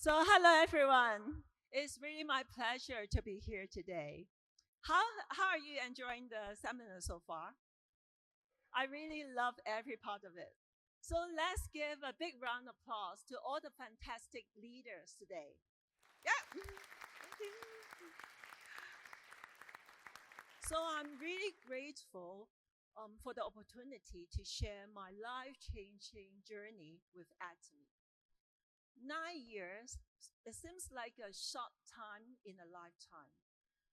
Hello everyone. It's really my pleasure to be here today. How are you enjoying the seminar so far? I really love every part of it. So let's give a big round of applause to all the fantastic leaders today. Yeah. So I'm really grateful for the opportunity to share my life-changing journey with Atomy. 9 years, it seems like a short time in a lifetime.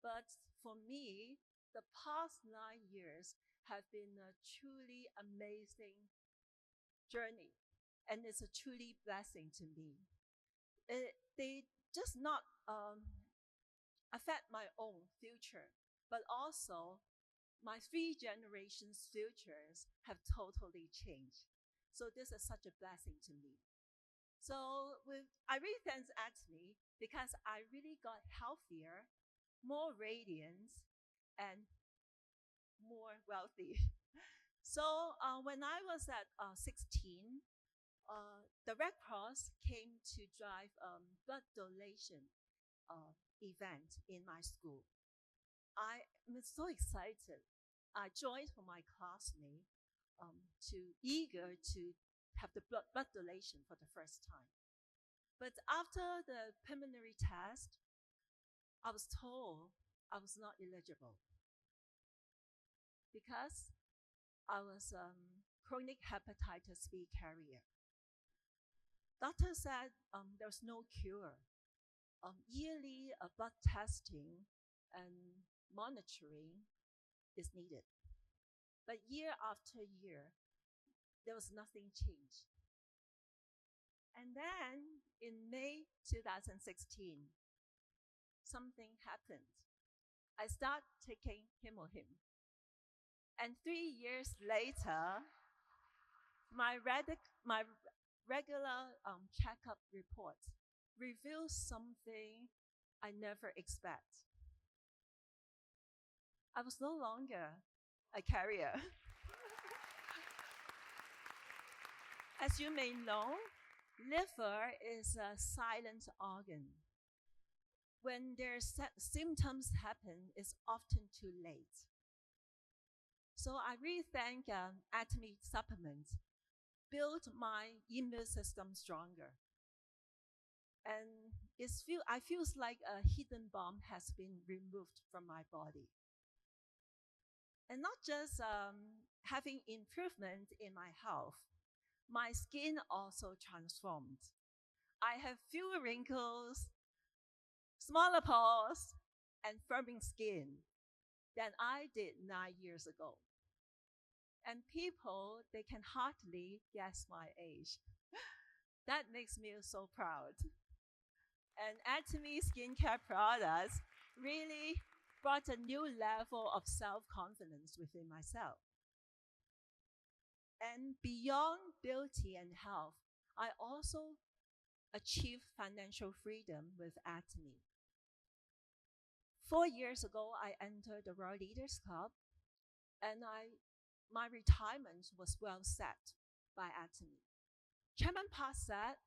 But for me, the past 9 years have been a truly amazing journey, and it's a truly blessing to me. They just not affect my own future, but also my three generations' futures have totally changed. So this is such a blessing to me. I really thank Atomy because I really got healthier, more radiant, and more wealthy. When I was at 16, the Red Cross came to drive blood donation event in my school. I am so excited. I joined for my classmate to eager to have the blood donation for the first time. But after the preliminary test, I was told I was not eligible because I was chronic hepatitis B carrier. Doctor said there was no cure. Yearly blood testing and monitoring is needed. But year after year, there was nothing changed. And then in May 2016, something happened. I started taking Hemohim. And 3 years later, my regular checkup report reveals something I never expect. I was no longer a carrier. As you may know, liver is a silent organ. When their symptoms happen, it's often too late. So I really thank Atomy supplements built my immune system stronger. And I feels like a hidden bomb has been removed from my body. And not just having improvement in my health, my skin also transformed. I have fewer wrinkles, smaller pores, and firming skin than I did 9 years ago. And people, they can hardly guess my age. That makes me so proud. And Atomy skincare products really brought a new level of self-confidence within myself. And beyond beauty and health, I also achieved financial freedom with Atomy. 4 years ago, I entered the Royal Leaders Club, and my retirement was well set by Atomy. Chairman Park said,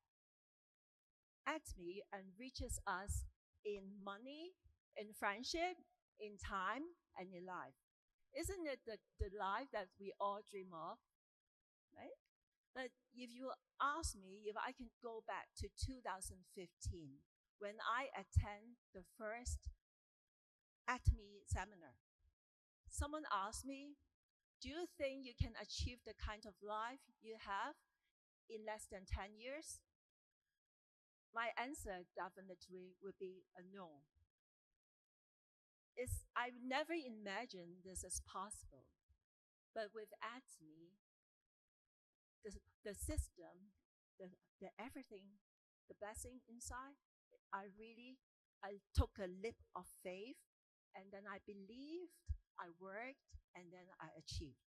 Atomy enriches us in money, in friendship, in time, and in life. Isn't it the life that we all dream of? Right? But if you ask me if I can go back to 2015, when I attend the first Atomy seminar, someone asked me, do you think you can achieve the kind of life you have in less than 10 years? My answer definitely would be a no. I've never imagined this as possible. But with Atomy, the system, the everything, the blessing inside, I took a leap of faith, and then I believed, I worked, and then I achieved.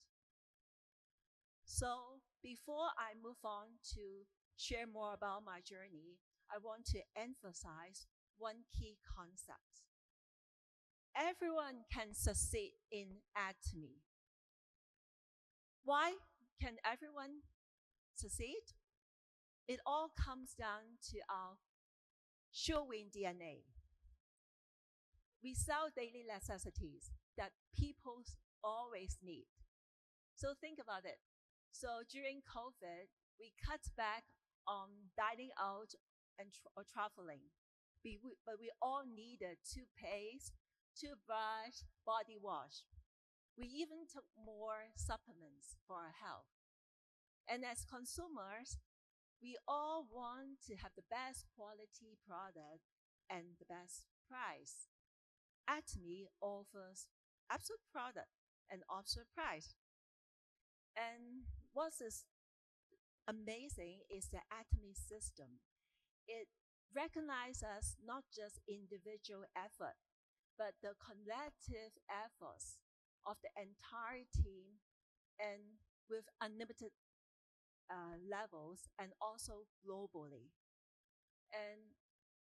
So before I move on to share more about my journey, I want to emphasize one key concept. Everyone can succeed in Atomy. Why can everyone succeed? It all comes down to our showing DNA. We sell daily necessities that people always need. So think about it. So during COVID, we cut back on dining out and or traveling. But we all needed toothpaste, toothbrush, body wash. We even took more supplements for our health. And as consumers, we all want to have the best quality product and the best price. Atomy offers absolute product and absolute price. And what is amazing is the Atomy system. It recognizes not just individual effort, but the collective efforts of the entire team and with unlimited levels and also globally. And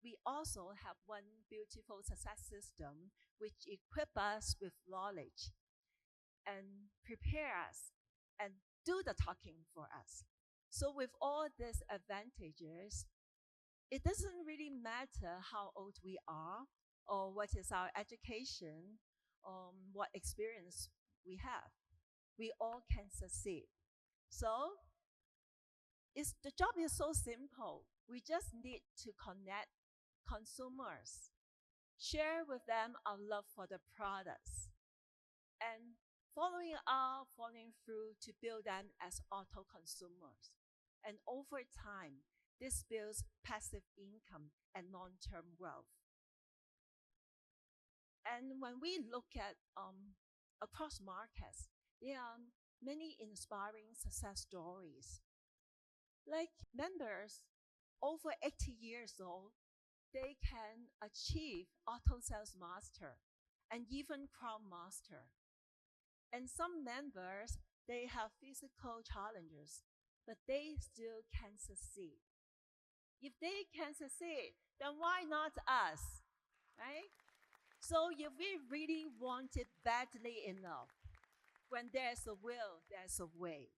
we also have one beautiful success system which equip us with knowledge and prepare us and do the talking for us. So with all these advantages, it doesn't really matter how old we are or what is our education, what experience we have. We all can succeed. So the job is so simple. We just need to connect consumers, share with them our love for the products, and following through to build them as auto consumers. And over time, this builds passive income and long-term wealth. And when we look at across markets, there are many inspiring success stories. Like members over 80 years old, they can achieve auto sales master and even crown master. And some members, they have physical challenges, but they still can succeed. If they can succeed, then why not us, right? So if we really want it badly enough, when there's a will, there's a way.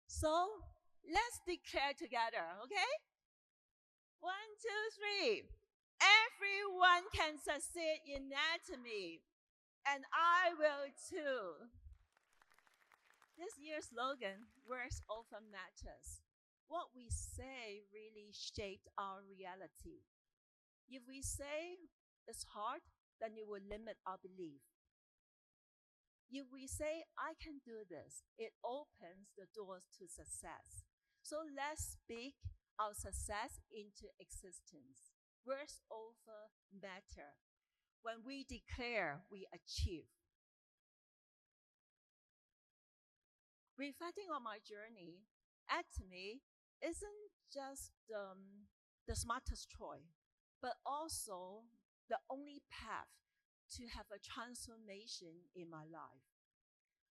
So let's declare together, okay? 1, 2, 3. Everyone can succeed in Atomy, and I will too. This year's slogan, words often matters. What we say really shaped our reality. If we say it's hard, then it will limit our belief. If we say, I can do this, it opens the doors to success. So let's speak our success into existence. Words over matter. When we declare, we achieve. Reflecting on my journey, Atomy isn't just the smartest choice, but also the only path to have a transformation in my life.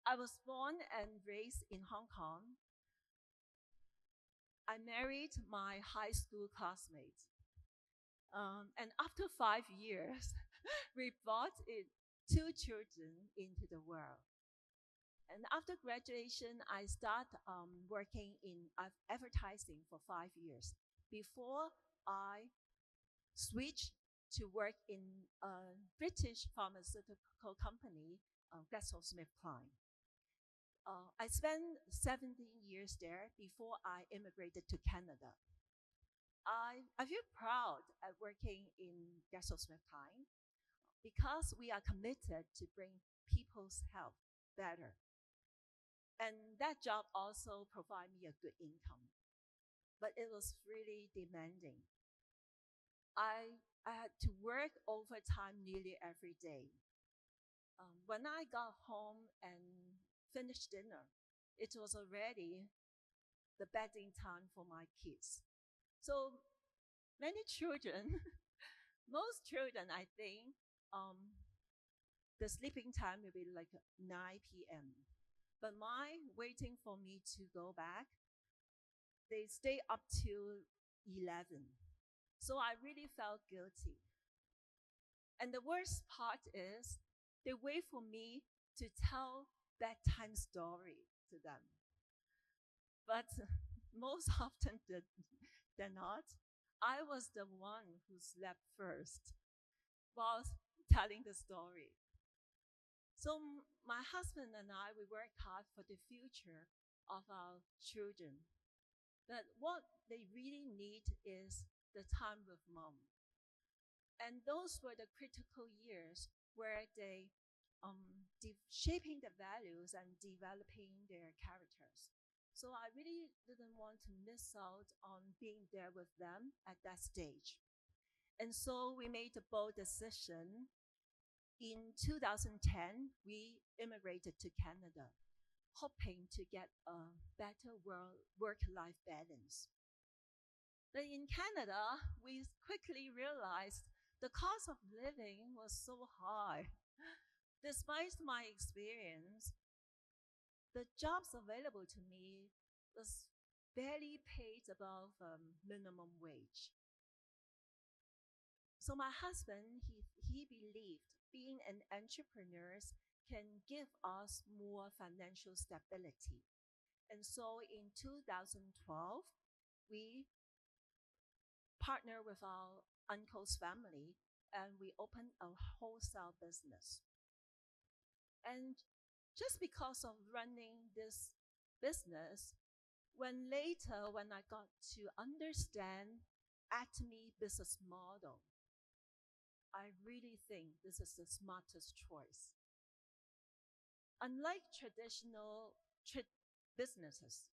I was born and raised in Hong Kong. I married my high school classmate. And after 5 years, we brought 2 children into the world. And after graduation, I started working in advertising for 5 years before I switched to work in a British pharmaceutical company, GlaxoSmithKline. I spent 17 years there before I immigrated to Canada. I feel proud at working in GlaxoSmithKline because we are committed to bring people's health better. And that job also provided me a good income, but it was really demanding. I had to work overtime nearly every day. When I got home and finished dinner, it was already the bedding time for my kids. So many children, most children, I think, the sleeping time will be like 9 p.m. But my waiting for me to go back, they stay up till 11. So I really felt guilty. And the worst part is, they wait for me to tell bedtime story to them. But most often than not, I was the one who slept first while telling the story. So my husband and I, we worked hard for the future of our children. But what they really need is the time with mom. And those were the critical years where they shaping the values and developing their characters. So I really didn't want to miss out on being there with them at that stage. And so we made a bold decision. In 2010, we immigrated to Canada, hoping to get a better work-life balance. But in Canada, we quickly realized the cost of living was so high. Despite my experience, the jobs available to me was barely paid above minimum wage. So my husband, he believed being an entrepreneur can give us more financial stability. And so in 2012, we partnered with our uncle's family and we opened a wholesale business. And just because of running this business, when I got to understand Atomy business model, I really think this is the smartest choice. Unlike traditional businesses,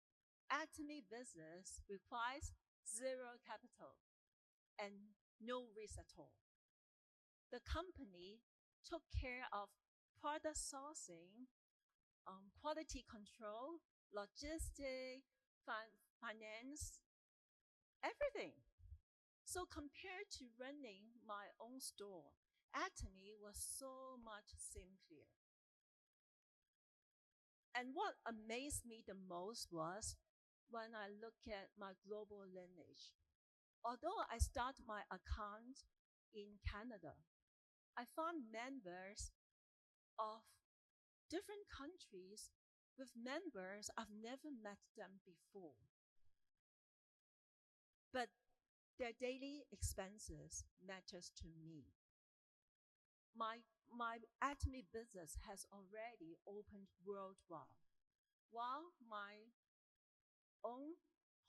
Atomy business requires zero capital and no risk at all. The company took care of product sourcing, quality control, logistics, finance, everything. So compared to running my own store, Atomy was so much simpler. And what amazed me the most was when I look at my global lineage. Although I started my account in Canada, I found members of different countries with members I've never met them before. But their daily expenses matters to me. My Atomy business has already opened worldwide, while my own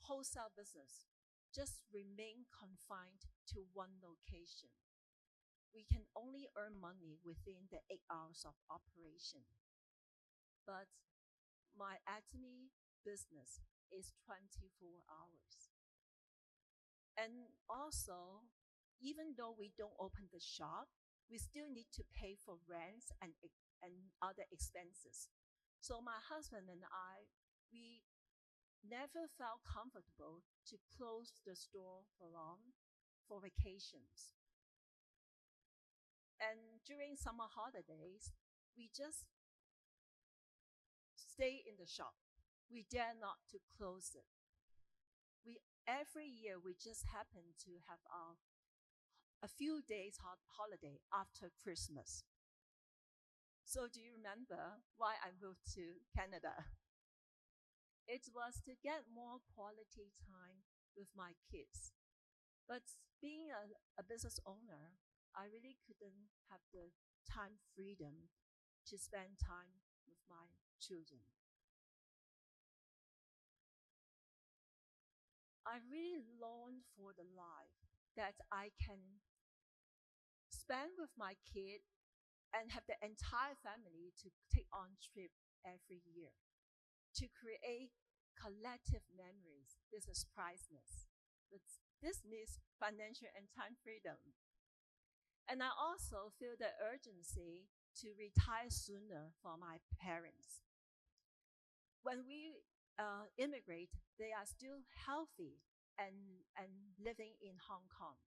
wholesale business just remain confined to one location. We can only earn money within the 8 hours of operation. But my Atomy business is 24 hours. And also, even though we don't open the shop, we still need to pay for rents and other expenses. So my husband and I, we never felt comfortable to close the store for long for vacations. And during summer holidays, we just stay in the shop. We dare not to close it. Every year we just happen to have a few days holiday after Christmas. So do you remember why I moved to Canada? It was to get more quality time with my kids. But being a business owner, I really couldn't have the time freedom to spend time with my children. I really longed for the life that I can spend with my kid and have the entire family to take on trip every year to create collective memories. This is priceless. But this needs financial and time freedom. And I also feel the urgency to retire sooner for my parents. When we immigrate, they are still healthy and living in Hong Kong.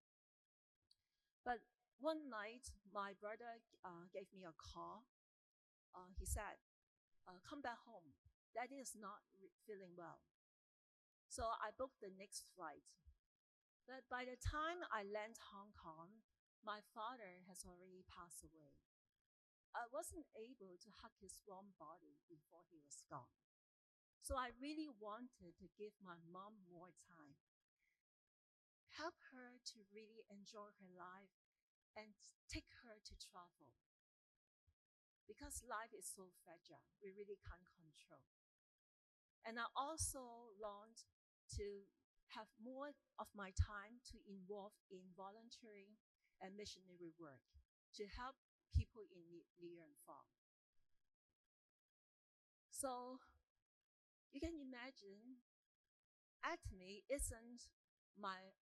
But one night, my brother gave me a call. He said, come back home. Daddy is not feeling well. So I booked the next flight. But by the time I land Hong Kong, my father has already passed away. I wasn't able to hug his warm body before he was gone. So I really wanted to give my mom more time. help her to really enjoy her life and take her to travel. Because life is so fragile, we really can't control. And I also learned to have more of my time to involve in volunteering and missionary work to help people in need near and far. So you can imagine Atomy isn't my,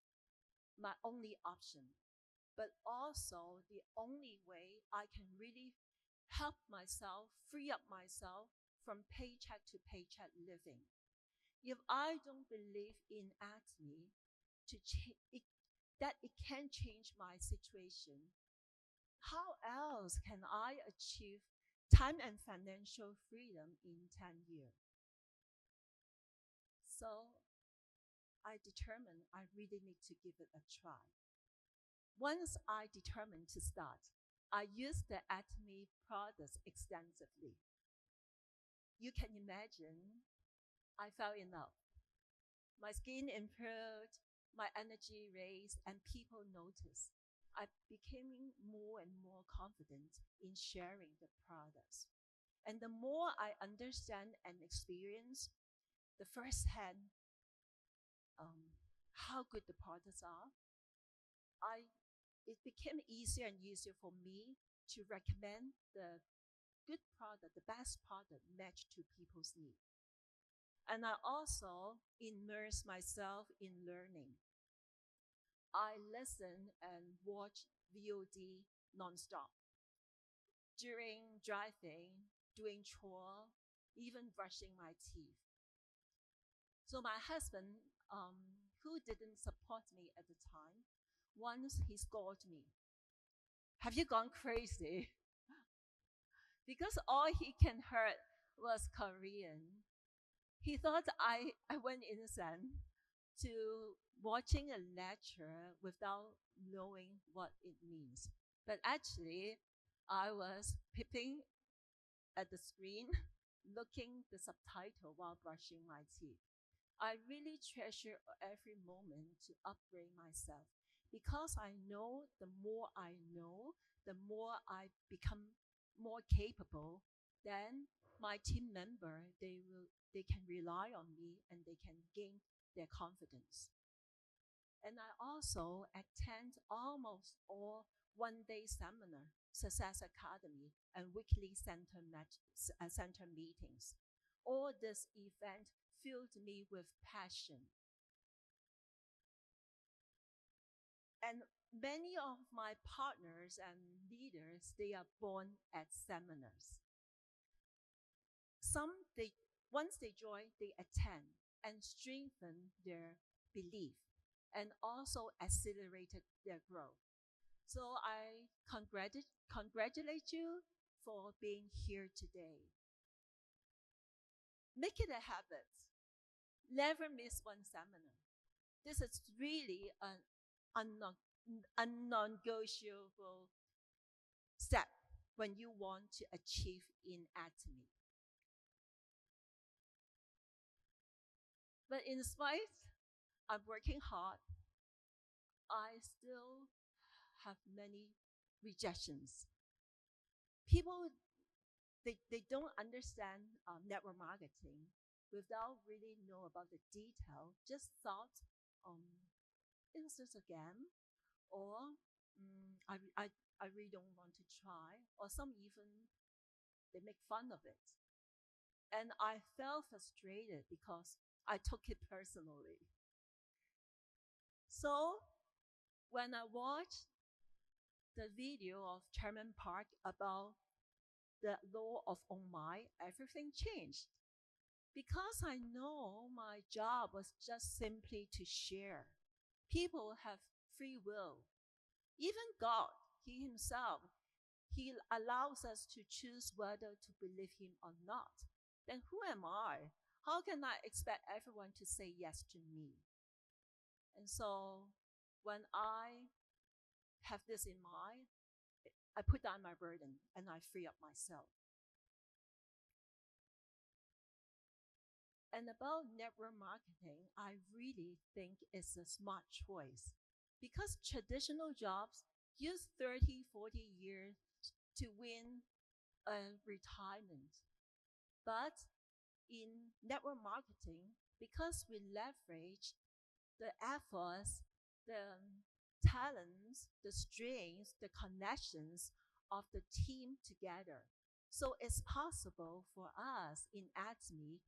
my only option, but also the only way I can really help myself, free up myself from paycheck to paycheck living. If I don't believe in Atomy that it can change my situation, how else can I achieve time and financial freedom in 10 years? So I determined I really need to give it a try. Once I determined to start, I used the Atomy products extensively. You can imagine I fell in love. My skin improved, my energy raised, and people noticed. I became more and more confident in sharing the products. And the more I understand and experience the firsthand how good the products are, it became easier and easier for me to recommend the good product, the best product matched to people's needs. And I also immerse myself in learning. I listen and watch VOD nonstop during driving, doing chore, even brushing my teeth. So my husband, who didn't support me at the time, once he scolded me. Have you gone crazy? Because all he can hear was Korean. He thought I went innocent to watching a lecture without knowing what it means. But actually, I was peeping at the screen, looking the subtitle while brushing my teeth. I really treasure every moment to upgrade myself because I know the more I know, the more I become more capable, then my team member they can rely on me and they can gain their confidence. And I also attend almost all one-day seminar, Success Academy, and weekly center meetings. All this event filled me with passion. And many of my partners and leaders, they are born at seminars. Some, once they join, they attend and strengthen their belief and also accelerated their growth. So I congratulate you for being here today. Make it a habit. Never miss one seminar. This is really an unnegotiable step when you want to achieve in Atomy. But in spite I'm working hard, I still have many rejections. People, they don't understand network marketing without really know about the detail, just thought it was just a game, or I really don't want to try, or some even they make fun of it. And I felt frustrated because I took it personally. So when I watched the video of Chairman Park about the law of Omai, everything changed. Because I know my job was just simply to share. People have free will. Even God, He Himself, He allows us to choose whether to believe Him or not. Then who am I? How can I expect everyone to say yes to me? And so when I have this in mind, I put down my burden and I free up myself. And about network marketing, I really think it's a smart choice because traditional jobs use 30, 40 years to win a retirement. But in network marketing, because we leverage the efforts, the talents, the strengths, the connections of the team together. So it's possible for us in Atomy,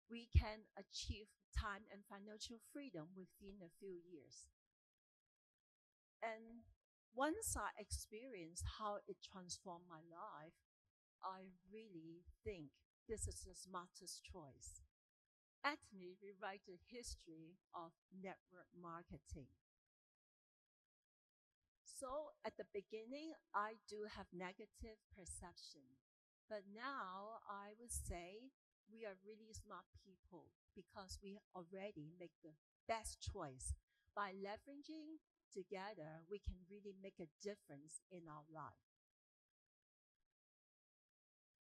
we can achieve time and financial freedom within a few years. And once I experienced how it transformed my life, I really think this is the smartest choice. Atomy rewrite the history of network marketing. So at the beginning, I do have negative perception. But now I would say we are really smart people because we already make the best choice. By leveraging together, we can really make a difference in our life.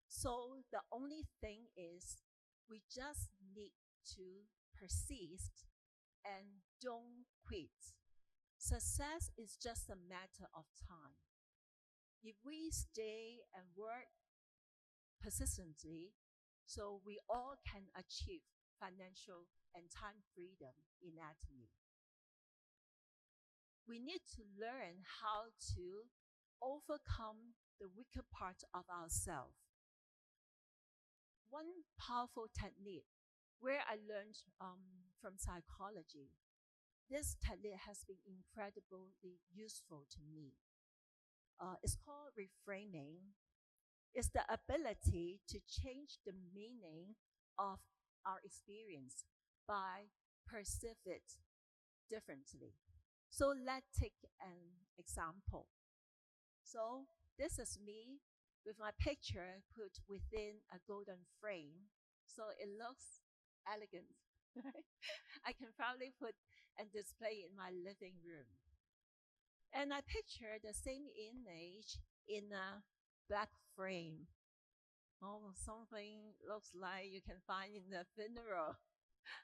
So the only thing is we just need to persist and don't quit. Success is just a matter of time. If we stay and work persistently, so we all can achieve financial and time freedom in Atomy. We need to learn how to overcome the weaker part of ourselves. One powerful technique where I learned from psychology, this technique has been incredibly useful to me. It's called reframing. It's the ability to change the meaning of our experience by perceive it differently. So let's take an example. So this is me with my picture put within a golden frame. So it looks elegant. I can probably put and display in my living room. And I picture the same image in a black frame. Oh, something looks like you can find in the funeral,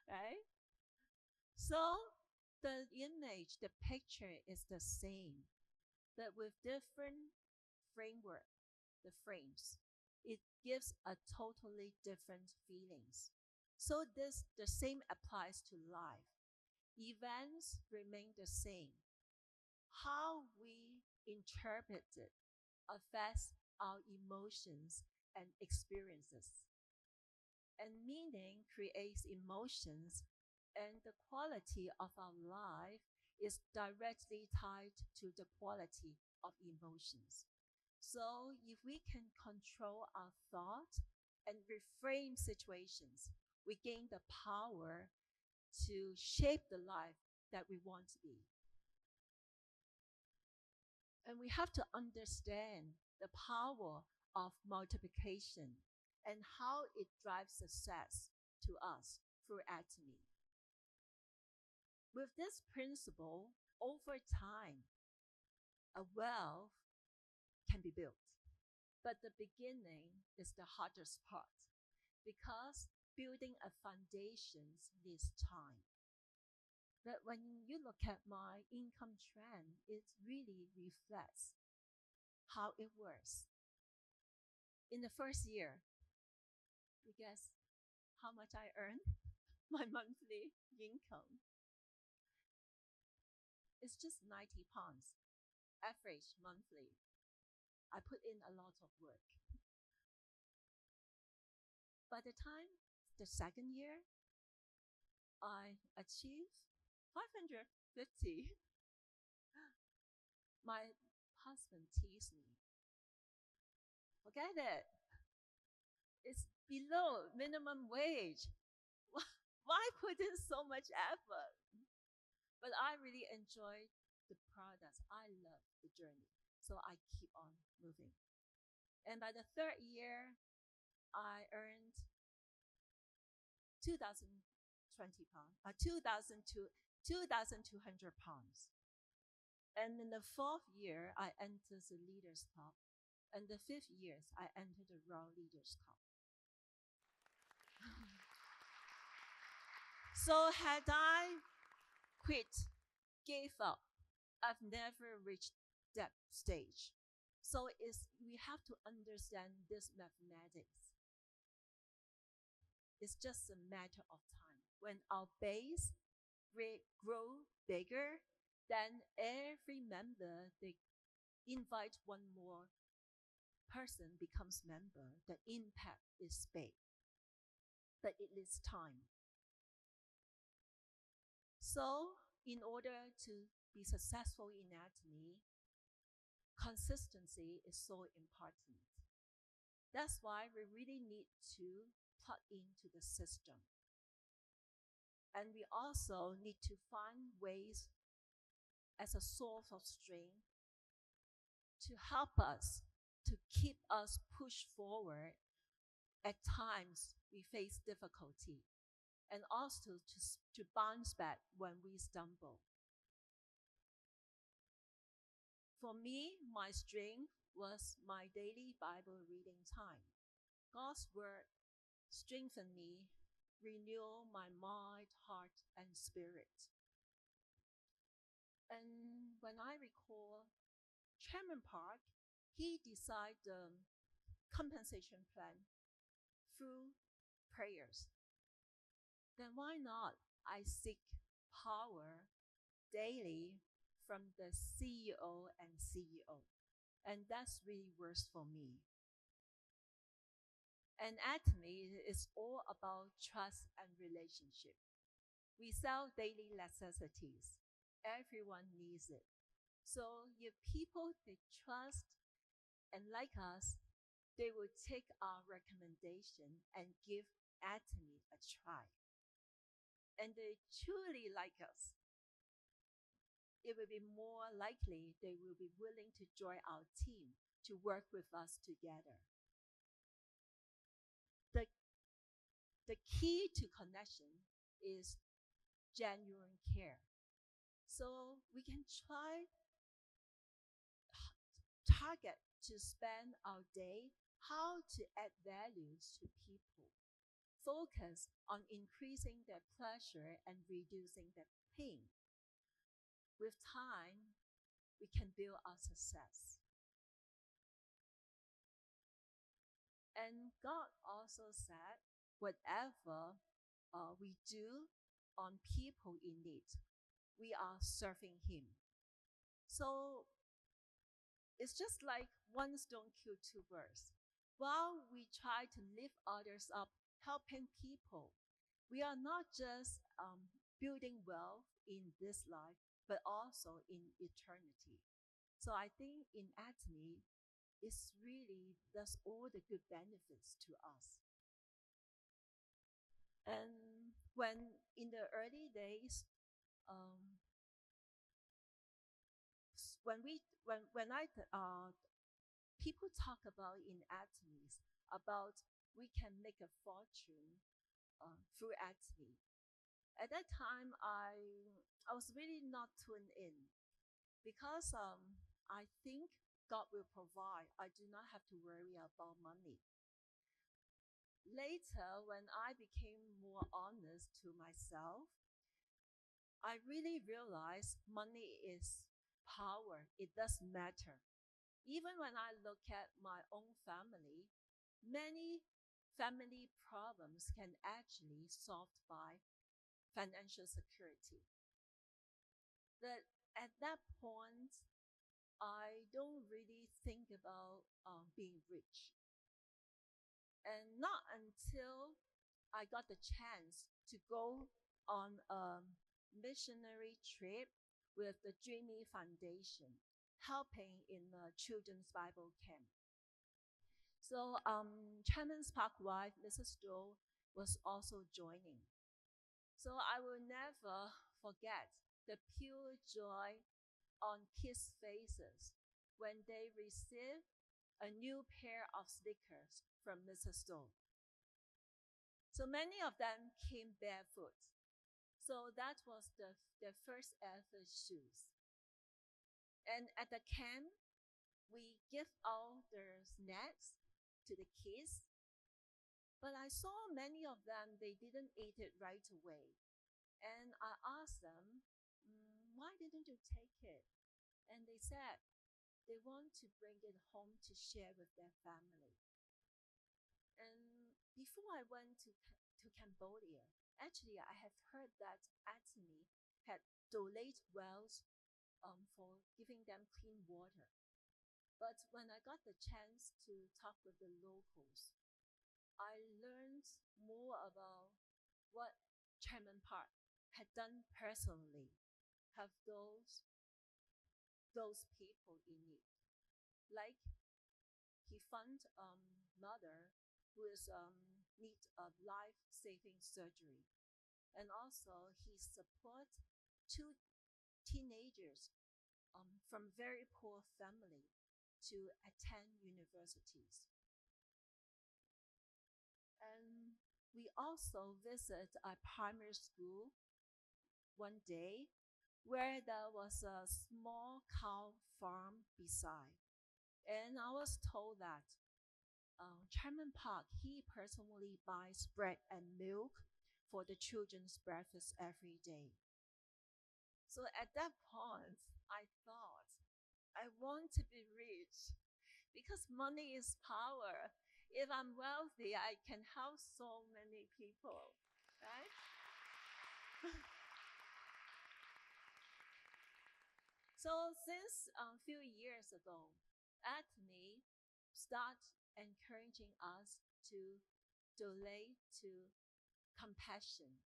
right? So the image, the picture is the same, but with different framework, the frames. It gives a totally different feelings. So this the same applies to life. Events remain the same. How we interpret it affects our emotions and experiences. And meaning creates emotions, and the quality of our life is directly tied to the quality of emotions. So, if we can control our thought and reframe situations, we gain the power to shape the life that we want to be. And we have to understand the power of multiplication and how it drives success to us through Atomy. With this principle, over time, a wealth can be built. But the beginning is the hardest part because building a foundation needs time. But when you look at my income trend, it really reflects how it works. In the first year, you guess how much I earn? My monthly income is just 90 pounds, average monthly. I put in a lot of work. By the time the second year, I achieved 550. My husband teased me. Forget it. It's below minimum wage. Why put in so much effort? But I really enjoy the products. I love the journey. So I keep on moving. And by the third year, I earned 2,020 pounds, 2,200 pounds. And in the fourth year, I entered the leaders top. And the fifth year, I entered the raw leaders top. So had I quit, gave up, I've never reached that stage. So we have to understand this mathematics. It's just a matter of time. When our base grow bigger, then every member they invite one more person becomes member. The impact is big, but it is time. So, in order to be successful in Atomy, consistency is so important. That's why we really need to plug into the system. And we also need to find ways as a source of strength to help us, to keep us push forward at times we face difficulty, and also to bounce back when we stumble. For me, my strength was my daily Bible reading time. God's word strengthened me, renew my mind, heart, and spirit. And when I recall Chairman Park, he designed the compensation plan through prayers. Then why not I seek power daily from the CEO and CEO? And that's really works for me. And Atomy is all about trust and relationship. We sell daily necessities. Everyone needs it. So if people they trust and like us, they will take our recommendation and give Atomy a try. And they truly like us. It will be more likely they will be willing to join our team to work with us together. The, the key to connection is genuine care. So we can try target to spend our day how to add values to people. Focus on increasing their pleasure and reducing their pain. With time, we can build our success. And God also said, whatever we do on people in need, we are serving Him. So it's just like one stone kills two birds. While we try to lift others up, helping people, we are not just building wealth in this life, but also in eternity. So I think in Atomy, it's really does all the good benefits to us. And when in the early days, um, when I people talk about in Atomies about we can make a fortune through Atomy. At that time, I was really not tuned in because I think God will provide. I do not have to worry about money. Later, when I became more honest to myself, I really realized money is power. It does matter. Even when I look at my own family, many family problems can actually solved by financial security. But at that point, I don't really think about being rich. And not until I got the chance to go on a missionary trip with the Dreamy Foundation, helping in a children's Bible camp. So Chairman's Park wife, Mrs. Stowe, was also joining. So I will never forget the pure joy on kids' faces when they received a new pair of sneakers from Mrs. Stowe. So many of them came barefoot. So that was their first ever shoes. And at the camp, we give out their snacks to the kids. But I saw many of them, they didn't eat it right away. And I asked them, why didn't you take it? And they said they want to bring it home to share with their family. And before I went to Cambodia, actually I have heard that Atomy had donated wells for giving them clean water. But when I got the chance to talk with the locals, I learned more about what Chairman Park had done personally, have those people in need. Like he fund mother who is need a life-saving surgery, and also he support two teenagers from very poor family to attend universities. And we also visit a primary school one day where there was a small cow farm beside. And I was told that Chairman Park, he personally buys bread and milk for the children's breakfast every day. So at that point, I thought, I want to be rich because money is power. If I'm wealthy, I can help so many people, right? So since a few years ago, Atomy start encouraging us to donate to Compassion,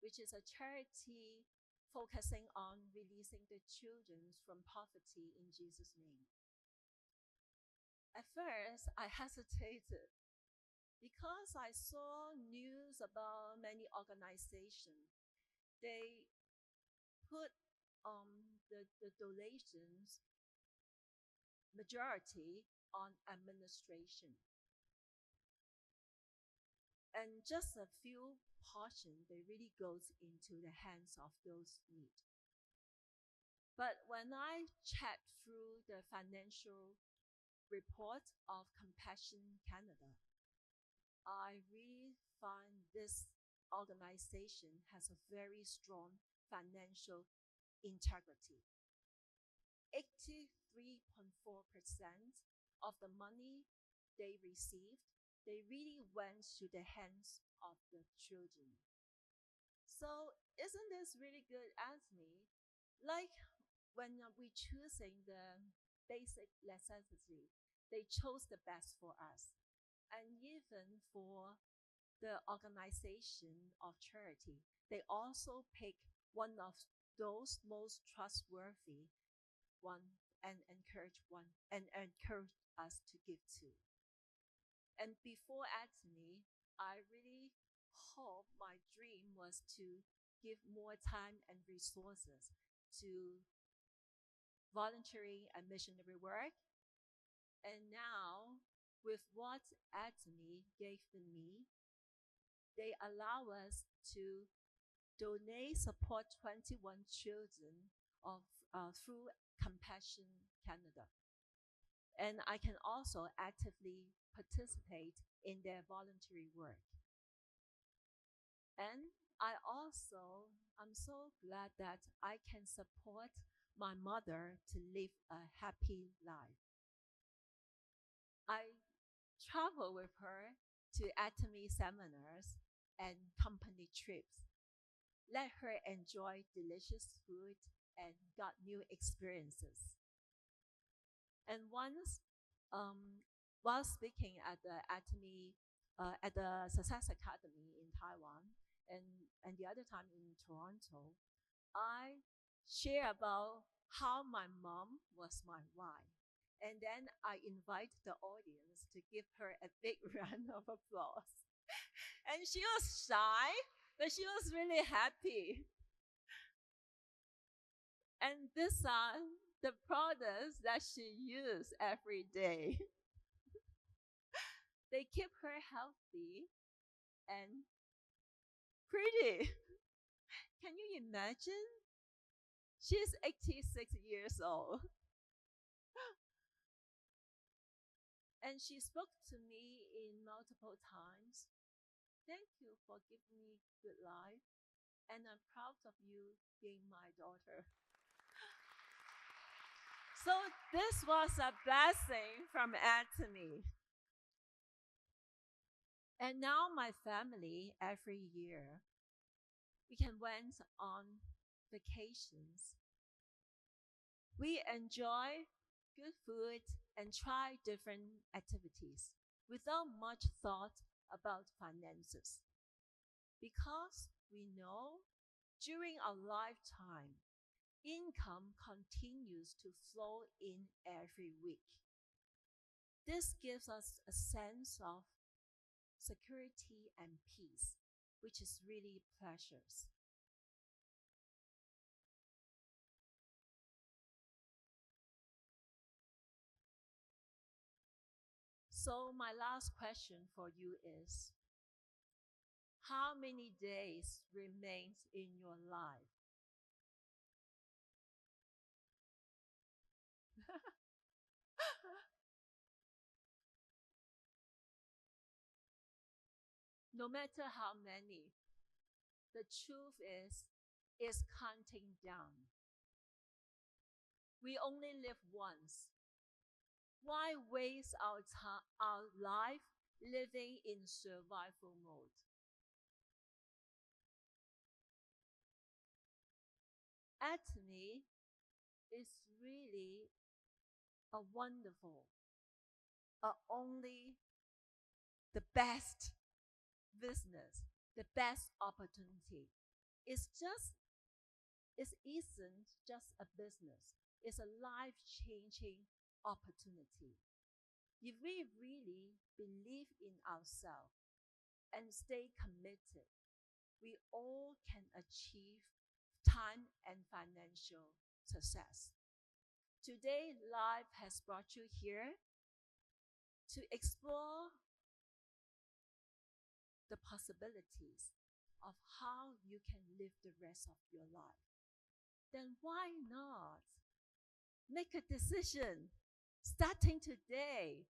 which is a charity focusing on releasing the children from poverty in Jesus' name. At first, I hesitated because I saw news about many organizations. They put the donations majority on administration, and just a few portion they really goes into the hands of those need. But when I checked through the financial report of Compassion Canada, I really find this organization has a very strong financial integrity. 83.4% of the money they received, they really went to the hands of the children. So isn't this really good, Anthony? Like when we choosing the basic necessity, they chose the best for us. And even for the organization of charity, they also pick one of those most trustworthy one and encourage us to give to. And before Atomy, I really hope my dream was to give more time and resources to volunteering and missionary work. And now, with what Atomy gave to me, they allow us to donate, support 21 children through Compassion Canada. And I can also actively participate in their voluntary work. And I'm so glad that I can support my mother to live a happy life. I travel with her to Atomy seminars and company trips. Let her enjoy delicious food and got new experiences. And once, while speaking at the Atomy, at the Success Academy in Taiwan, and the other time in Toronto, I share about how my mom was my wife. And then I invite the audience to give her a big round of applause. And she was shy, but she was really happy. And these are the products that she uses every day. They keep her healthy and pretty. Can you imagine? She's 86 years old. And she spoke to me in multiple times. Thank you for giving me good life, and I'm proud of you being my daughter. So this was a blessing from Atomy. And now my family, every year, we can went on vacations. We enjoy good food and try different activities without much thought about finances. Because we know during our lifetime, income continues to flow in every week. This gives us a sense of security and peace, which is really precious. So, my last question for you is how many days remains in your life? No matter how many, the truth is counting down. We only live once. Why waste our life living in survival mode? Atomy is really a wonderful, only the best business, the best opportunity. It's just, it isn't just a business, it's a life changing opportunity. If we really believe in ourselves and stay committed, we all can achieve time and financial success. Today, life has brought you here to explore the possibilities of how you can live the rest of your life. Then why not make a decision starting today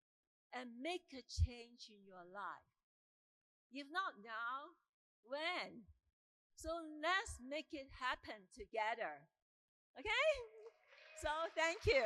and make a change in your life? If not now, when? So let's make it happen together. Okay? So thank you.